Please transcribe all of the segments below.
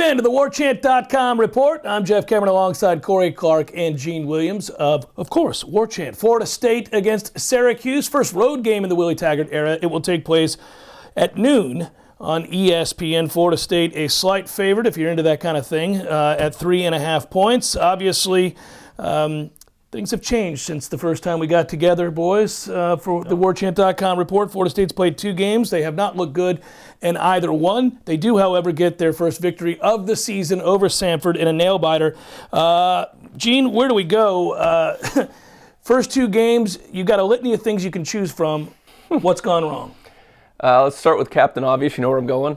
in to the Warchant.com report. I'm Jeff Cameron alongside Corey Clark and Gene Williams of course, Warchant. Florida State against Syracuse. First road game in the Willie Taggart era. It will take place at noon on ESPN. Florida State a slight favorite, if you're into that kind of thing, at 3.5 points. Obviously, things have changed since the first time we got together, boys, for the Warchant.com report. Florida State's played 2 games. They have not looked good in either one. They do, however, get their first victory of the season over Samford in a nail-biter. Gene, where do we go? First 2 games, you got a litany of things you can choose from. What's gone wrong? Let's start with Captain Obvious. You know where I'm going?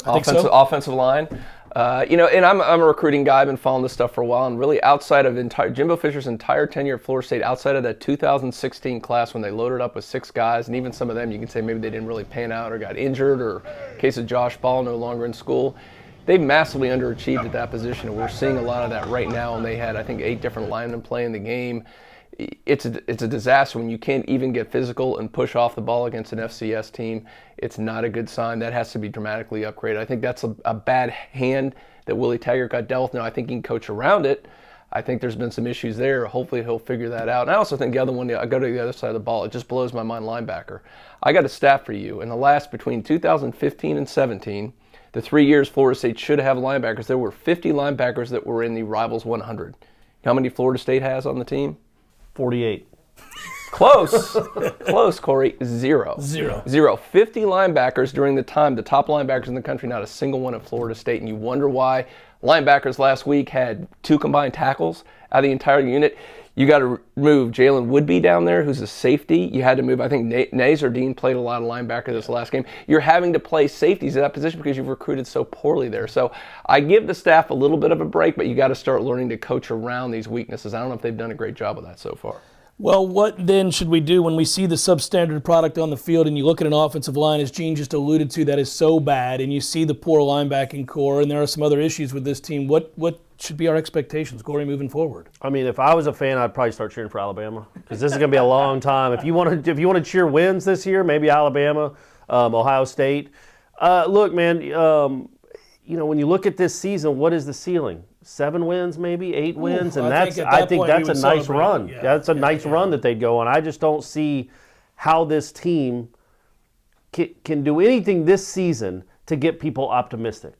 Offensive line. And I'm a recruiting guy. I've been following this stuff for a while. And really, outside of Jimbo Fisher's entire tenure at Florida State, outside of that 2016 class when they loaded up with 6 guys, and even some of them you can say maybe they didn't really pan out or got injured, or in case of Josh Ball no longer in school, they've massively underachieved at that position. And we're seeing a lot of that right now. And they had, I think, 8 different linemen playing the game. It's a disaster when you can't even get physical and push off the ball against an FCS team. It's not a good sign. That has to be dramatically upgraded. I think that's a bad hand that Willie Taggart got dealt with. Now, I think he can coach around it. I think there's been some issues there. Hopefully he'll figure that out. And I also think the other one, I go to the other side of the ball, it just blows my mind, linebacker. I got a stat for you. In the last, between 2015 and 17, the 3 years Florida State should have linebackers, there were 50 linebackers that were in the Rivals 100. How many Florida State has on the team? 48. Close, Corey. Zero. 50 linebackers during the time, the top linebackers in the country, not a single one at Florida State. And you wonder why linebackers last week had 2 combined tackles out of the entire unit. You got to move Jalen Woodby down there, who's a safety. You had to move, I think, Nazardine played a lot of linebacker this last game. You're having to play safeties at that position because you've recruited so poorly there. So I give the staff a little bit of a break, but you got to start learning to coach around these weaknesses. I don't know if they've done a great job of that so far. Well, what then should we do when we see the substandard product on the field and you look at an offensive line, as Gene just alluded to, that is so bad, and you see the poor linebacking core, and there are some other issues with this team? What should be our expectations, Corey, moving forward? I mean, if I was a fan, I'd probably start cheering for Alabama, because this is going to be a long time. If you want to cheer wins this year, maybe Alabama, Ohio State. Look, man, when you look at this season, what is the ceiling? 7 wins, maybe 8 wins, and I think that's a nice run. Yeah. That's a nice run that they'd go on. I just don't see how this team can do anything this season to get people optimistic.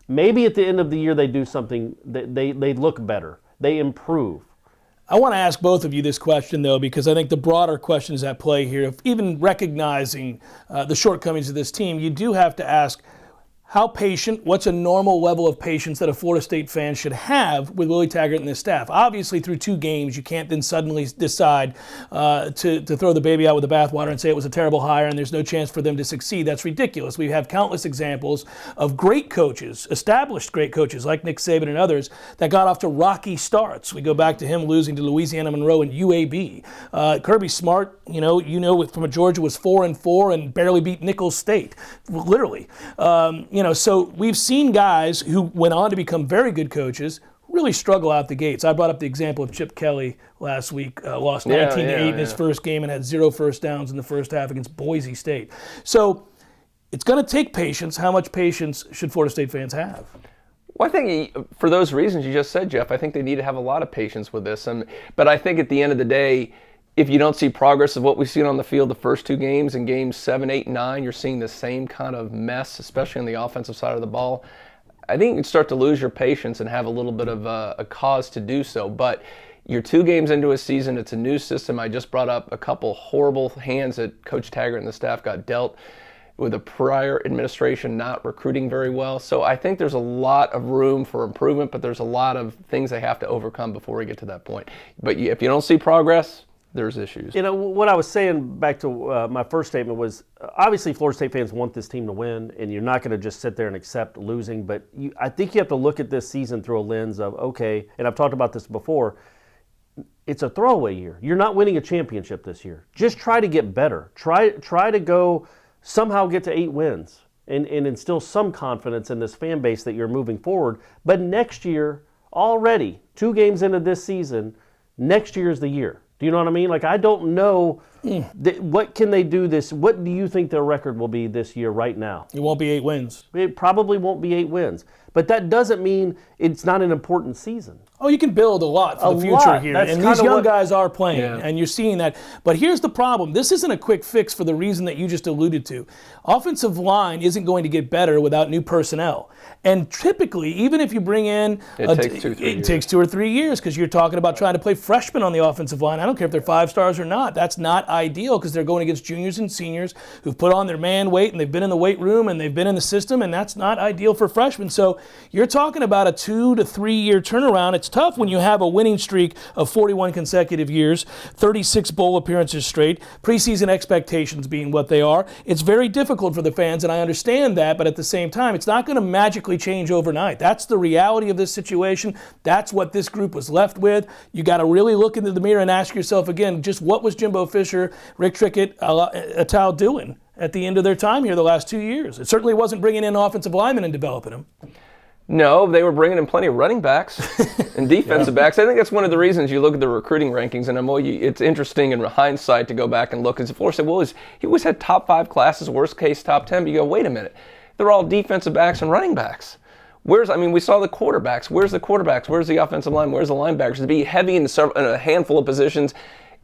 Maybe at the end of the year they do something, they look better, they improve. I want to ask both of you this question, though, because I think the broader question is at play here. Even recognizing the shortcomings of this team, you do have to ask, how patient, what's a normal level of patience that a Florida State fan should have with Willie Taggart and his staff? Obviously, through 2 games, you can't then suddenly decide to throw the baby out with the bathwater and say it was a terrible hire and there's no chance for them to succeed. That's ridiculous. We have countless examples of great coaches, established great coaches like Nick Saban and others, that got off to rocky starts. We go back to him losing to Louisiana Monroe and UAB. Kirby Smart, from Georgia, was 4-4 and barely beat Nicholls State, literally. So we've seen guys who went on to become very good coaches really struggle out the gates. I brought up the example of Chip Kelly last week, lost 19-8 in his first game and had 0 first downs in the first half against Boise State. So it's going to take patience. How much patience should Florida State fans have? Well, I think for those reasons you just said, Jeff, I think they need to have a lot of patience with this. But I think at the end of the day, if you don't see progress of what we've seen on the field the first 2 games, in games 7, 8, and 9, you're seeing the same kind of mess, especially on the offensive side of the ball. I think you can start to lose your patience and have a little bit of a cause to do so. But you're 2 games into a season. It's a new system. I just brought up a couple horrible hands that Coach Taggart and the staff got dealt with a prior administration not recruiting very well. So I think there's a lot of room for improvement, but there's a lot of things they have to overcome before we get to that point. But if you don't see progress, there's issues. What I was saying back to my first statement was, obviously Florida State fans want this team to win, and you're not going to just sit there and accept losing, but I think you have to look at this season through a lens of, okay, and I've talked about this before, it's a throwaway year. You're not winning a championship this year. Just try to get better. Try to go somehow get to 8 wins and instill some confidence in this fan base that you're moving forward. But next year, already, 2 games into this season, next year is the year. Do you know what I mean? Like, I don't know What can they do this? What do you think their record will be this year right now? It won't be 8 wins. It probably won't be 8 wins. But that doesn't mean it's not an important season. Oh, you can build a lot for the future here. That's and these young what guys are playing, and you're seeing that. But here's the problem. This isn't a quick fix for the reason that you just alluded to. Offensive line isn't going to get better without new personnel. And typically, even if you bring in... It takes 2 or 3 years because you're talking about trying to play freshmen on the offensive line. I don't care if they're 5 stars or not. That's not ideal because they're going against juniors and seniors who've put on their man weight and they've been in the weight room and they've been in the system, and that's not ideal for freshmen. So you're talking about a 2 to 3 year turnaround. It's tough when you have a winning streak of 41 consecutive years, 36 bowl appearances straight, preseason expectations being what they are. It's very difficult for the fans, and I understand that, but at the same time, it's not going to magically change overnight. That's the reality of this situation. That's what this group was left with. You got to really look into the mirror and ask yourself again, just what was Jimbo Fisher, Rick Trickett, Atal doing at the end of their time here the last 2 years? It certainly wasn't bringing in offensive linemen and developing them. No, they were bringing in plenty of running backs and defensive backs. I think that's one of the reasons you look at the recruiting rankings, and it's interesting in hindsight to go back and look. Because Florida State, he always had top 5 classes, worst case top 10, but you go, wait a minute. They're all defensive backs and running backs. We saw the quarterbacks. Where's the quarterbacks? Where's the offensive line? Where's the linebackers? To be heavy in a handful of positions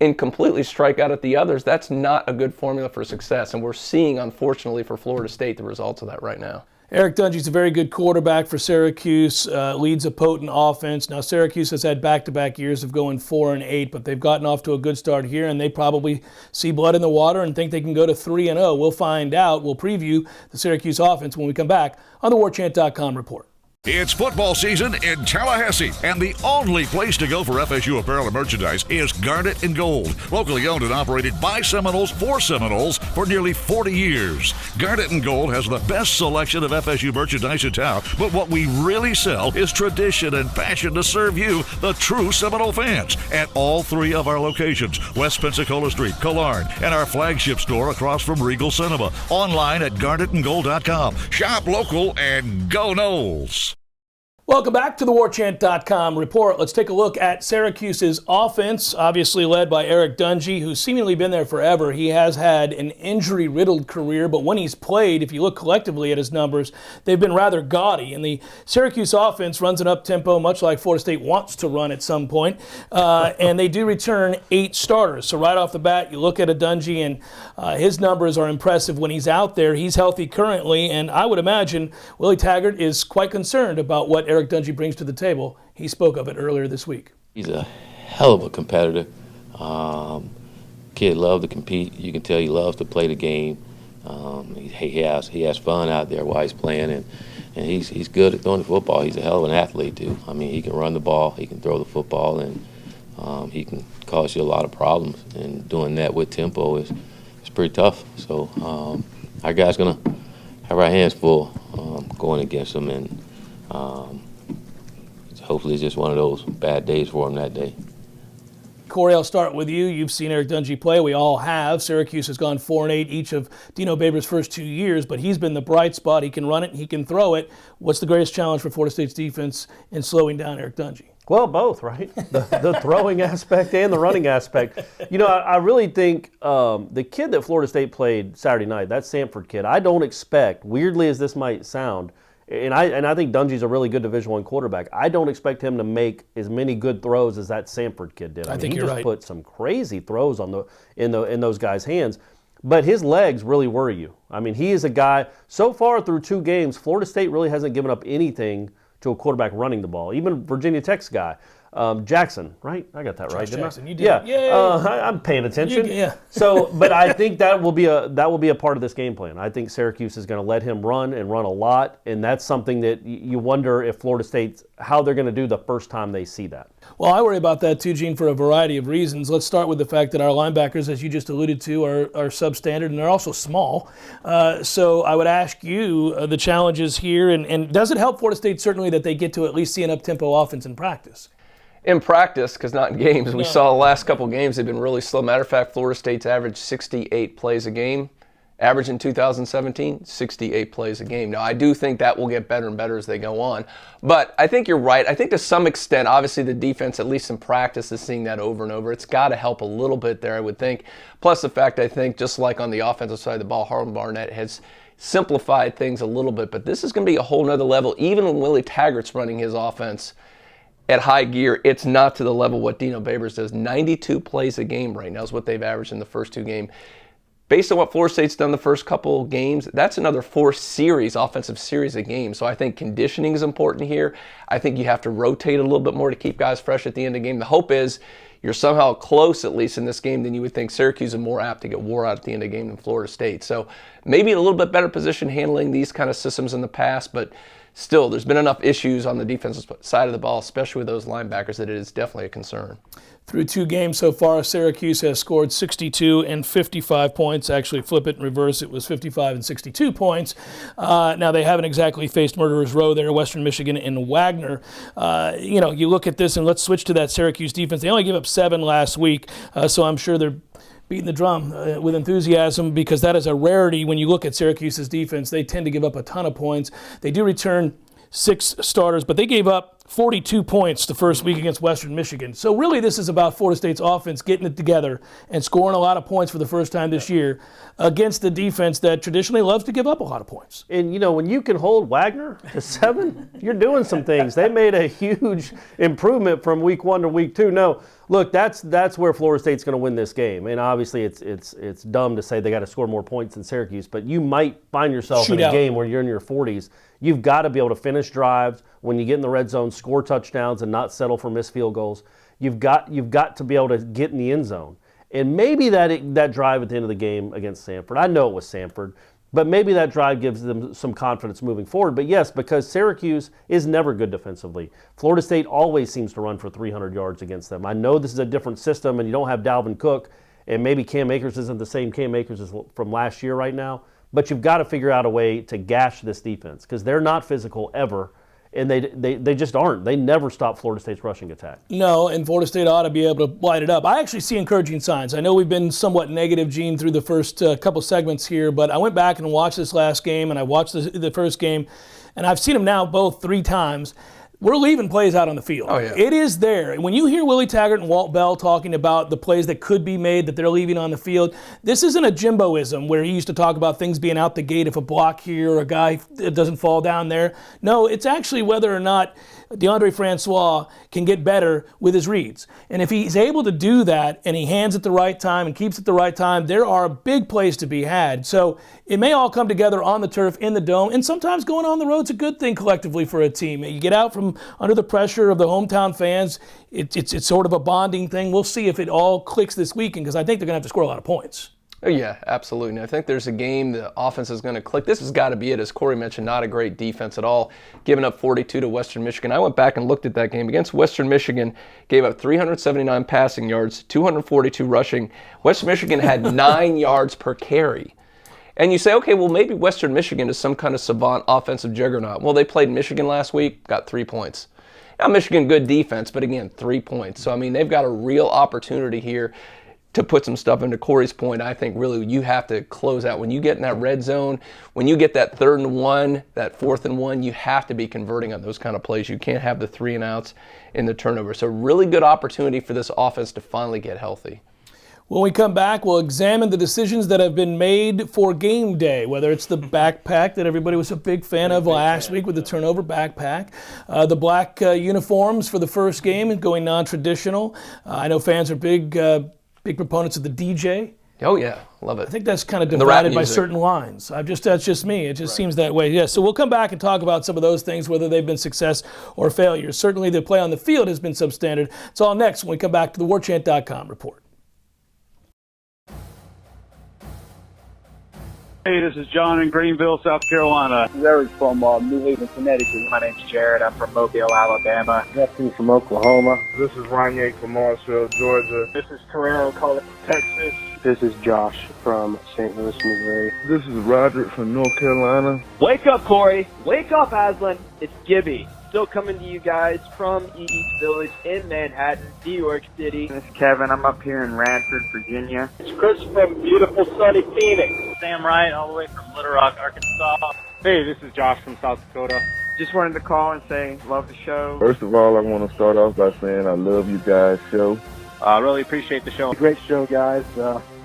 and completely strike out at the others, that's not a good formula for success. And we're seeing, unfortunately, for Florida State, the results of that right now. Eric Dungey's a very good quarterback for Syracuse, leads a potent offense. Now, Syracuse has had back-to-back years of going 4-8, but they've gotten off to a good start here, and they probably see blood in the water and think they can go to 3-0. We'll find out. We'll preview the Syracuse offense when we come back on the Warchant.com report. It's football season in Tallahassee, and the only place to go for FSU apparel and merchandise is Garnet and Gold. Locally owned and operated by Seminoles for Seminoles for nearly 40 years. Garnet and Gold has the best selection of FSU merchandise in town, but what we really sell is tradition and passion to serve you, the true Seminole fans, at all 3 of our locations, West Pensacola Street, Killarn, and our flagship store across from Regal Cinema. Online at garnetandgold.com. Shop local and go Noles. Welcome back to the Warchant.com report. Let's take a look at Syracuse's offense, obviously led by Eric Dungey, who's seemingly been there forever. He has had an injury-riddled career, but when he's played, if you look collectively at his numbers, they've been rather gaudy. And the Syracuse offense runs an up-tempo, much like Florida State wants to run at some point, and they do return 8 starters. So right off the bat, you look at a Dungey, and his numbers are impressive when he's out there. He's healthy currently, and I would imagine Willie Taggart is quite concerned about what Eric Dungey brings to the table. He spoke of it earlier this week. He's a hell of a competitor. Kid loves to compete. You can tell he loves to play the game. He has fun out there while he's playing, and he's good at throwing the football. He's a hell of an athlete too. I mean, he can run the ball, he can throw the football, and he can cause you a lot of problems. And doing that with tempo is pretty tough. So our guys gonna have our hands full going against him, and hopefully it's just one of those bad days for him that day. Corey, I'll start with you. You've seen Eric Dungey play. We all have. Syracuse has gone 4-8 each of Dino Babers' first 2 years, but he's been the bright spot. He can run it, he can throw it. What's the greatest challenge for Florida State's defense in slowing down Eric Dungey? Well, both, right? The throwing aspect and the running aspect. You know, I really think the kid that Florida State played Saturday night, that Samford kid, I don't expect, weirdly as this might sound, and I think Dungey's a really good Division I quarterback. I don't expect him to make as many good throws as that Samford kid did. I think he you're just right. put some crazy throws in those guys' hands. But his legs really worry you. I mean, he is a guy, so far through 2 games, Florida State really hasn't given up anything to a quarterback running the ball. Even Virginia Tech's guy, Jackson, right? I got that right, didn't Jackson, I? you did. Yeah, I'm paying attention. Yeah. So, but I think that will be a part of this game plan. I think Syracuse is going to let him run and run a lot, and that's something that you wonder if Florida State's how they're going to do the first time they see that. Well, I worry about that too, Gene, for a variety of reasons. Let's start with the fact that our linebackers, as you just alluded to, are substandard, and they're also small. So I would ask you the challenges here, and does it help Florida State certainly that they get to at least see an up-tempo offense in practice? In practice, because not in games. We saw the last couple games they've been really slow. Matter of fact, Florida State's averaged 68 plays a game, Average in 2017, 68 plays a game. Now, I do think that will get better and better as they go on. But I think you're right. I think to some extent, obviously the defense, at least in practice, is seeing that over and over. It's got to help a little bit there, I would think. Plus the fact, I think, just like on the offensive side of the ball, Harlan Barnett has simplified things a little bit. But this is going to be a whole nother level. Even when Willie Taggart's running his offense at high gear, it's not to the level what Dino Babers does. 92 plays a game right now is what they've averaged in the first 2 games. Based on what Florida State's done the first couple games, that's another 4 offensive series a game. So I think conditioning is important here. I think you have to rotate a little bit more to keep guys fresh at the end of the game. The hope is you're somehow close, at least in this game, than you would think. Syracuse is more apt to get wore out at the end of the game than Florida State. So maybe in a little bit better position handling these kind of systems in the past, but still, there's been enough issues on the defensive side of the ball, especially with those linebackers, that it is definitely a concern. Through 2 games so far, Syracuse has scored 62 and 55 points. Actually, flip it in reverse, it was 55 and 62 points. Now, they haven't exactly faced murderer's row there, Western Michigan and Wagner. You look at this, and let's switch to that Syracuse defense. They only gave up 7 last week, so I'm sure they're beating the drum with enthusiasm, because that is a rarity when you look at Syracuse's defense. They tend to give up a ton of points. They do return 6 starters, but they gave up 42 points the first week against Western Michigan. So really this is about Florida State's offense getting it together and scoring a lot of points for the first time this year against the defense that traditionally loves to give up a lot of points. And, when you can hold Wagner to 7, you're doing some things. They made a huge improvement from week 1 to week 2. No, look, that's where Florida State's going to win this game. And obviously it's dumb to say they got to score more points than Syracuse, but you might find yourself in a game where you're in your 40s. You've got to be able to finish drives when you get in the red zone, score touchdowns, and not settle for missed field goals. You've got to be able to get in the end zone. And maybe that drive at the end of the game against Samford, I know it was Samford, but maybe that drive gives them some confidence moving forward. But yes, because Syracuse is never good defensively. Florida State always seems to run for 300 yards against them. I know this is a different system, and you don't have Dalvin Cook, and maybe Cam Akers isn't the same Cam Akers as from last year right now. But you've got to figure out a way to gash this defense, because they're not physical ever, and they just aren't. They never stop Florida State's rushing attack. No, and Florida State ought to be able to light it up. I actually see encouraging signs. I know we've been somewhat negative, Gene, through the first couple segments here, but I went back and watched this last game, and I watched the first game, and I've seen them now both 3 times. We're leaving plays out on the field. Oh, yeah. It is there. When you hear Willie Taggart and Walt Bell talking about the plays that could be made that they're leaving on the field, this isn't a Jimboism where he used to talk about things being out the gate if a block here or a guy doesn't fall down there. No, it's actually whether or not DeAndre Francois can get better with his reads. And if he's able to do that and he hands at the right time and keeps at the right time, there are big plays to be had. So it may all come together on the turf, in the dome, and sometimes going on the road's a good thing collectively for a team. You get out from under the pressure of the hometown fans. It's sort of a bonding thing. We'll see if it all clicks this weekend, because I think they're going to have to score a lot of points. Oh, yeah, absolutely. And I think there's a game the offense is going to click. This has got to be it. As Corey mentioned, not a great defense at all, giving up 42 to Western Michigan. I went back and looked at that game. Against Western Michigan, gave up 379 passing yards, 242 rushing. Western Michigan had 9 yards per carry. And you say, okay, well, maybe Western Michigan is some kind of savant offensive juggernaut. Well, they played Michigan last week, got 3 points. Now, Michigan, good defense, but again, 3 points. So, I mean, they've got a real opportunity here to put some stuff into Corey's point. I think really you have to close out. When you get in that red zone, when you get that 3rd and 1, that 4th and 1, you have to be converting on those kind of plays. You can't have the 3 and outs in the turnover. So really good opportunity for this offense to finally get healthy. When we come back, we'll examine the decisions that have been made for game day, whether it's the backpack that everybody was a big fan of last week with the turnover backpack, the black uniforms for the first game and going non-traditional. I know fans are big proponents of the DJ. Oh, yeah. Love it. I think that's kind of divided by certain lines. That's just me. It just seems that way. Yeah, so we'll come back and talk about some of those things, whether they've been success or failure. Certainly the play on the field has been substandard. It's all next when we come back to the Warchant.com report. Hey, this is John in Greenville, South Carolina. This is Eric from New Haven, Connecticut. My name's Jared. I'm from Mobile, Alabama. Justin from Oklahoma. This is Ranye from Marshall, Georgia. This is Terrell calling from Texas. This is Josh from St. Louis, Missouri. This is Roderick from North Carolina. Wake up, Corey. Wake up, Aslan. It's Gibby. Still coming to you guys from East Village in Manhattan, New York City. This is Kevin. I'm up here in Radford, Virginia. It's Chris from beautiful sunny Phoenix. Sam Wright, all the way from Little Rock, Arkansas. Hey, this is Josh from South Dakota. Just wanted to call and say love the show. First of all, I want to start off by saying I love you guys' show. I really appreciate the show. Great show, guys.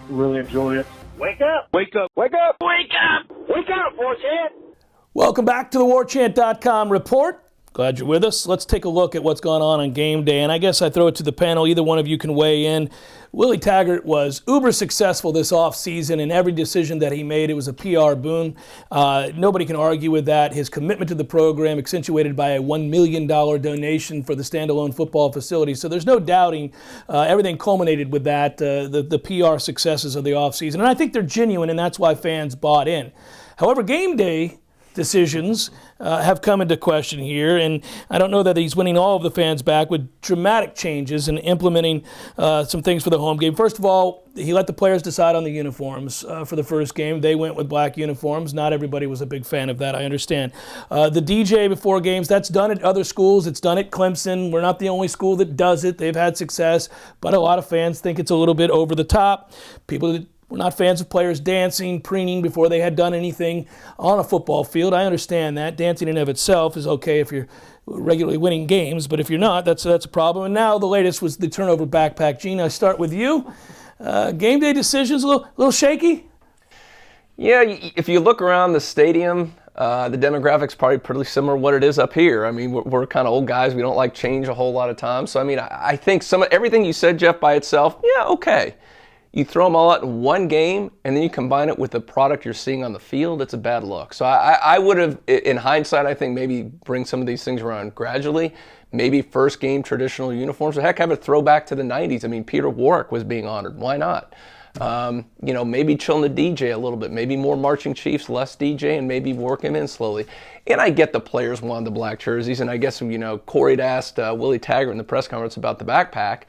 Really enjoy it. Wake up! Wake up! Wake up! Wake up! Wake up, Warchant! Welcome back to the Warchant.com report. Glad you're with us. Let's take a look at what's gone on game day. And I guess I throw it to the panel. Either one of you can weigh in. Willie Taggart was uber successful this offseason in every decision that he made. It was a PR boon. Nobody can argue with that. His commitment to the program accentuated by a $1 million donation for the standalone football facility. So there's no doubting everything culminated with that, the PR successes of the offseason. And I think they're genuine, and that's why fans bought in. However, game day decisions have come into question here, and I don't know that he's winning all of the fans back with dramatic changes and implementing some things for the home game. First of all, he let the players decide on the uniforms for the first game. They went with black uniforms. Not everybody was a big fan of that, I understand. The DJ before games, that's done at other schools. It's done at Clemson. We're not the only school that does it. They've had success, but a lot of fans think it's a little bit over the top. People that we're not fans of players dancing, preening before they had done anything on a football field. I understand that. Dancing in and of itself is okay if you're regularly winning games, but if you're not, that's a problem. And now the latest was the turnover backpack. Gene, I start with you. Game day decisions, a little shaky? Yeah, if you look around the stadium, the demographics probably pretty similar to what it is up here. I mean, we're kind of old guys. We don't like change a whole lot of times. So, I mean, I think everything you said, Jeff, by itself, yeah, okay. You throw them all out in one game, and then you combine it with the product you're seeing on the field, it's a bad look. So I would have, in hindsight, I think maybe bring some of these things around gradually. Maybe first game traditional uniforms. Or heck, have a throwback to the 90s. I mean, Peter Warwick was being honored. Why not? Maybe chilling the DJ a little bit. Maybe more marching chiefs, less DJ, and maybe work him in slowly. And I get the players wanted the black jerseys, and I guess, Corey had asked Willie Taggart in the press conference about the backpack.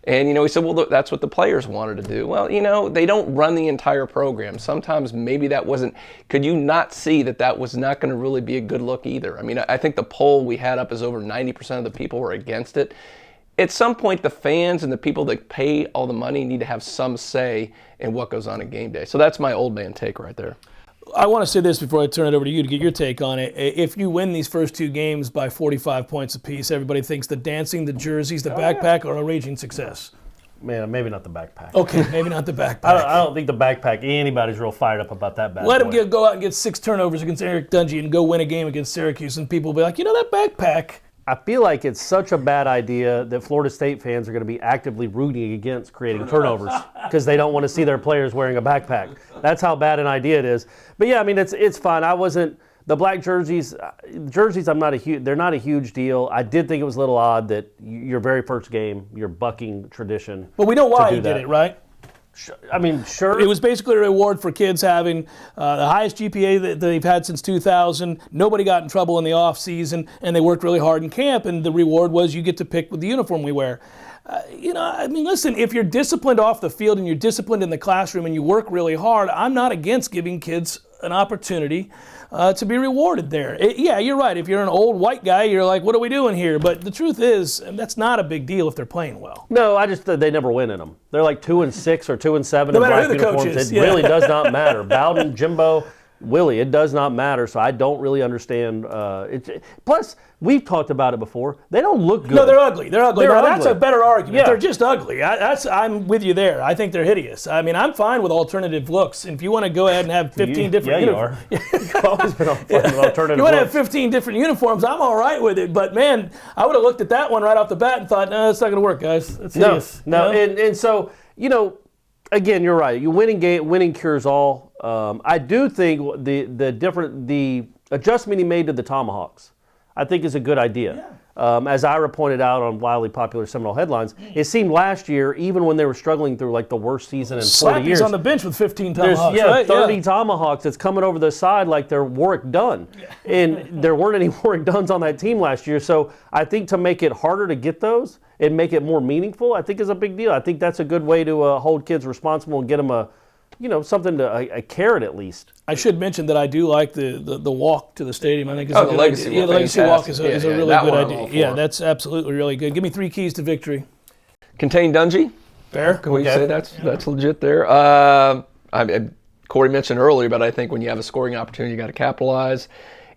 And, he said, well, that's what the players wanted to do. Well, they don't run the entire program. Sometimes maybe that wasn't, could you not see that was not going to really be a good look either? I mean, I think the poll we had up is over 90% of the people were against it. At some point, the fans and the people that pay all the money need to have some say in what goes on at game day. So that's my old man take right there. I want to say this before I turn it over to you to get your take on it. If you win these first two games by 45 points apiece, everybody thinks the dancing, the jerseys, the backpack are a raging success. Man, maybe not the backpack. Okay, maybe not the backpack. I don't think the backpack, anybody's real fired up about that bad Let boy. him go out and get 6 turnovers against Eric Dungey and go win a game against Syracuse, and people will be like, that backpack. I feel like it's such a bad idea that Florida State fans are going to be actively rooting against creating turnovers because they don't want to see their players wearing a backpack. That's how bad an idea it is. But yeah, I mean, it's fine. The black jerseys, they're not a huge deal. I did think it was a little odd that your very first game, you're bucking tradition. But we know why he did it, right? I mean, sure. It was basically a reward for kids having the highest GPA that they've had since 2000. Nobody got in trouble in the off season, and they worked really hard in camp, and the reward was you get to pick with the uniform we wear. Listen, if you're disciplined off the field and you're disciplined in the classroom and you work really hard, I'm not against giving kids an opportunity to be rewarded there. Yeah, you're right. If you're an old white guy, you're like, what are we doing here? But the truth is, that's not a big deal if they're playing well. No, they never win in them. They're like 2-6 or 2-7 in black uniforms. Coaches, it really does not matter. Bowden, Jimbo, Willie, it does not matter. So I don't really understand. Plus, we've talked about it before. They don't look good. No, they're ugly. That's a better argument. Yeah. They're just ugly. I'm with you there. I think they're hideous. I mean, I'm fine with alternative looks. And if you want to go ahead and have 15 different uniforms. You've always been fine with alternative You want to looks. have 15 different uniforms, I'm all right with it. But, man, I would have looked at that one right off the bat and thought, no, that's not going to work, guys. That's hideous. No. And so, again, you're right. Winning cures all. I do think the adjustment he made to the Tomahawks, I think is a good idea. Yeah. As Ira pointed out on wildly popular Seminole headlines, it seemed last year, even when they were struggling through like the worst season in 40 years. Slappy's on the bench with 15 Tomahawks, right? 30 Tomahawks that's coming over the side like they're Warwick Dunn. Yeah. And there weren't any Warwick Dunns on that team last year. So I think to make it harder to get those and make it more meaningful, I think is a big deal. I think that's a good way to hold kids responsible and get them something to a carrot at least. I should mention that I do like the walk to the stadium. I think it's the legacy walk. Yeah, the legacy walk is a really good idea. Yeah, for. that's absolutely really good. Give me 3 keys to victory. Contain Dungey. Fair. Can we say that's legit there? Corey mentioned earlier, but I think when you have a scoring opportunity, you got to capitalize.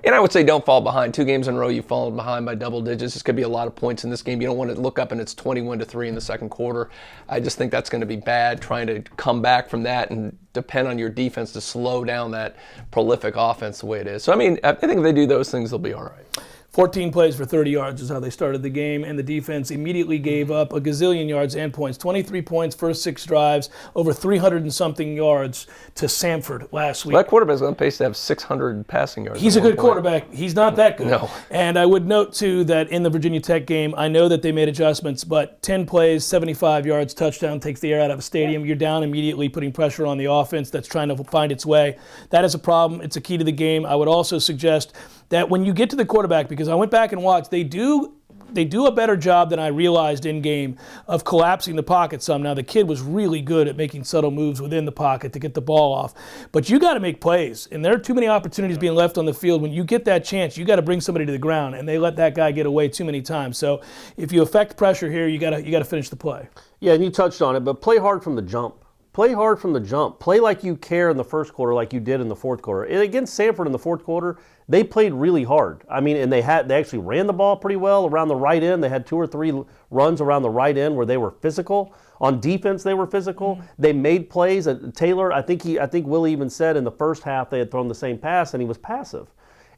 And I would say don't fall behind. 2 games in a row, you've fallen behind by double digits. This could be a lot of points in this game. You don't want to look up and it's 21-3 in the second quarter. I just think that's going to be bad, trying to come back from that and depend on your defense to slow down that prolific offense the way it is. So, I mean, I think if they do those things, they'll be all right. 14 plays for 30 yards is how they started the game, and the defense immediately gave up a gazillion yards and points. 23 points, first 6 drives, over 300 and something yards to Samford last week. Well, that quarterback's on pace to have 600 passing yards. He's a good quarterback. He's not that good. No. And I would note, too, that in the Virginia Tech game, I know that they made adjustments, but 10 plays, 75 yards, touchdown, takes the air out of a stadium. You're down immediately, putting pressure on the offense that's trying to find its way. That is a problem. It's a key to the game. I would also suggest that when you get to the quarterback, because I went back and watched, they do a better job than I realized in game of collapsing the pocket some. Now, the kid was really good at making subtle moves within the pocket to get the ball off. But you got to make plays, and there are too many opportunities being left on the field. When you get that chance, you got to bring somebody to the ground, and they let that guy get away too many times. So if you affect pressure here, you got to finish the play. Yeah, and you touched on it, but play hard from the jump. Play hard from the jump. Play like you care in the first quarter, like you did in the fourth quarter. And against Samford in the fourth quarter, they played really hard. I mean, and they actually ran the ball pretty well around the right end. They had 2 or 3 runs around the right end where they were physical. On defense, they were physical. They made plays. Taylor, I think Willie even said in the first half they had thrown the same pass and he was passive.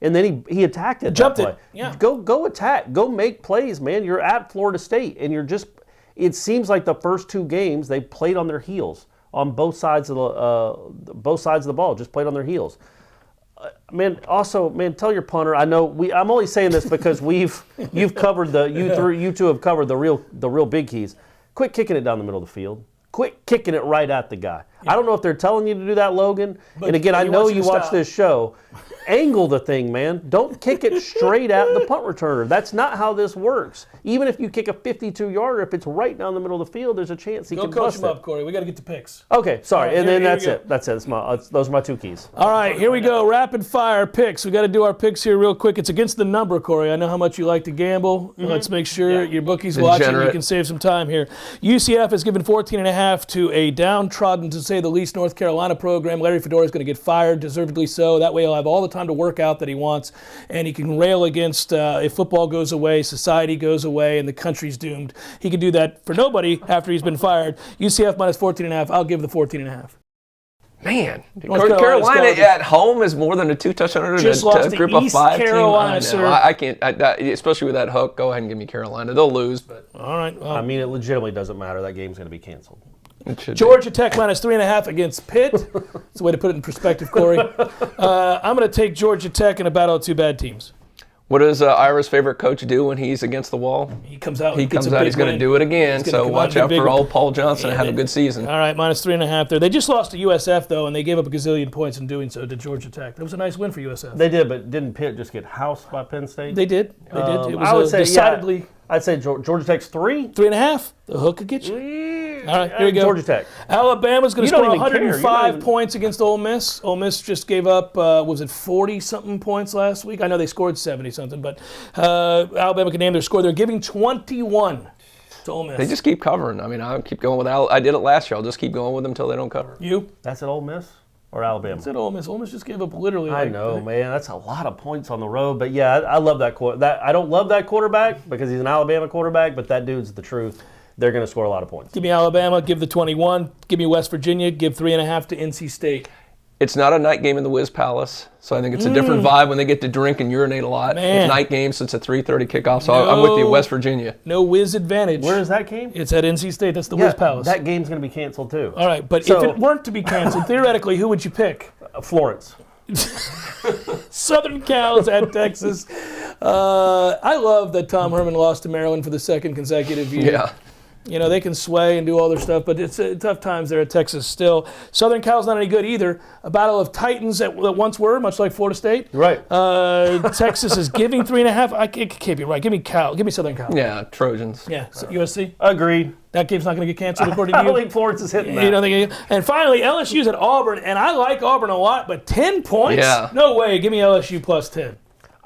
And then he attacked it. Jumped it. Yeah. Go attack. Go make plays, man. You're at Florida State, and it seems like the first 2 games they played on their heels. On both sides of the ball, just played on their heels. Tell your punter. I know I'm only saying this because you've covered you two have covered the real big keys. Quit kicking it down the middle of the field. Quit kicking it right at the guy. Yeah. I don't know if they're telling you to do that, Logan. But, and again, I know you watch this show. Angle the thing, man. Don't kick it straight at the punt returner. That's not how this works. Even if you kick a 52-yarder, if it's right down the middle of the field, there's a chance he can bust it. Go coach him up, Corey. We got to get the picks. Okay, sorry. Right, and then that's it. That's it. Those are my 2 keys. All right, here we go. Rapid fire picks. We got to do our picks here real quick. It's against the number, Corey. I know how much you like to gamble. Mm-hmm. Let's make sure your bookie's watching. You can save some time here. UCF has given 14.5 to a downtrodden, to say the least, North Carolina program. Larry Fedora is going to get fired, deservedly so. That way he'll have all the time to work out that he wants, and he can rail against if football goes away, society goes away, and the country's doomed. He can do that for nobody after he's been fired. UCF minus 14.5. I'll give the 14.5. Man, Carolina at home is more than a 2-touchdown just to lost a group East of 5 Carolina, team. sir. I can't, especially with that hook. Go ahead and give me Carolina. They'll lose, but all right. Well, I mean, it legitimately doesn't matter. That game's going to be canceled. Georgia Tech minus 3.5 against Pitt. That's the way to put it in perspective, Corey. I'm going to take Georgia Tech in a battle of 2 bad teams. What does Ira's favorite coach do when he's against the wall? He comes out. He's going to do it again. So watch out for old Paul Johnson and have a good season. All right, minus 3.5 there. They just lost to USF, though, and they gave up a gazillion points in doing so to Georgia Tech. That was a nice win for USF. They did, but didn't Pitt just get housed by Penn State? They did. It was I would say decidedly. Yeah, I'd say Georgia Tech's 3. 3.5. The hook could get you. All right, here we go. Georgia Tech. Alabama's going to score 105 points against Ole Miss. Ole Miss just gave up, 40-something points last week? I know they scored 70-something, but Alabama can name their score. They're giving 21 to Ole Miss. They just keep covering. I mean, I'll keep going with I did it last year. I'll just keep going with them until they don't cover. You? That's at Ole Miss or Alabama? That's at Ole Miss. Ole Miss just gave up literally. I know, man. That's a lot of points on the road. But, yeah, I love that quarterback. I don't love that quarterback because he's an Alabama quarterback, but that dude's the truth. They're going to score a lot of points. Give me Alabama, give the 21. Give me West Virginia, give 3.5 to NC State. It's not a night game in the Wiz Palace, so I think it's a different vibe when they get to drink and urinate a lot. Man. It's night game, so it's a 3:30 kickoff, so I'm with you, West Virginia. No Wiz advantage. Where is that game? It's at NC State. That's the Wiz Palace. That game's going to be canceled, too. All right, but if it weren't to be canceled, theoretically, who would you pick? Florence. Southern Cal's at Texas. I love that Tom Herman lost to Maryland for the 2nd consecutive year. Yeah. You know, they can sway and do all their stuff, but it's tough times there at Texas still. Southern Cal's not any good either. A battle of titans that once were, much like Florida State. Right. Texas is giving 3.5. It can't be right. Give me Cal. Give me Southern Cal. Yeah, Trojans. Yeah, so USC? Agreed. That game's not going to get canceled according to you? I don't think Florence is hitting that. You don't think and finally, LSU's at Auburn, and I like Auburn a lot, but 10 points? Yeah. No way. Give me LSU plus 10.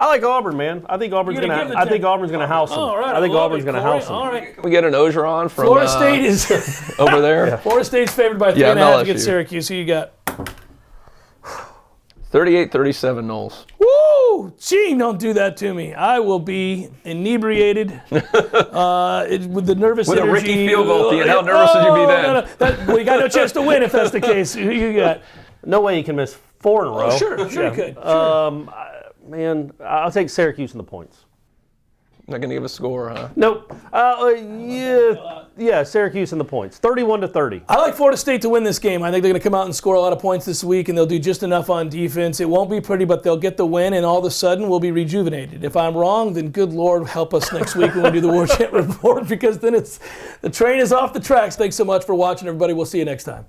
I like Auburn, man. I think Auburn's going to. I think Auburn's going to house them. All right, I think Auburn's going to house them. All right. Can we get an Ogeron from Florida State is over there? Florida State's favored by 3.5 against Syracuse. Who you got? 38-37 Noles. Woo! Gee, don't do that to me. I will be inebriated with the nervous with energy. With a Ricky field goal, Ian. How nervous would you be then? No. We got no chance to win if that's the case. Who you got? No way you can miss 4 in a row. Sure you could. Sure. Man, I'll take Syracuse in the points. Not going to give a score, huh? Nope. Yeah, Syracuse in the points. 31-30. I like Florida State to win this game. I think they're going to come out and score a lot of points this week, and they'll do just enough on defense. It won't be pretty, but they'll get the win, and all of a sudden we'll be rejuvenated. If I'm wrong, then good Lord help us next week when we do the Warchant Report, because then the train is off the tracks. Thanks so much for watching, everybody. We'll see you next time.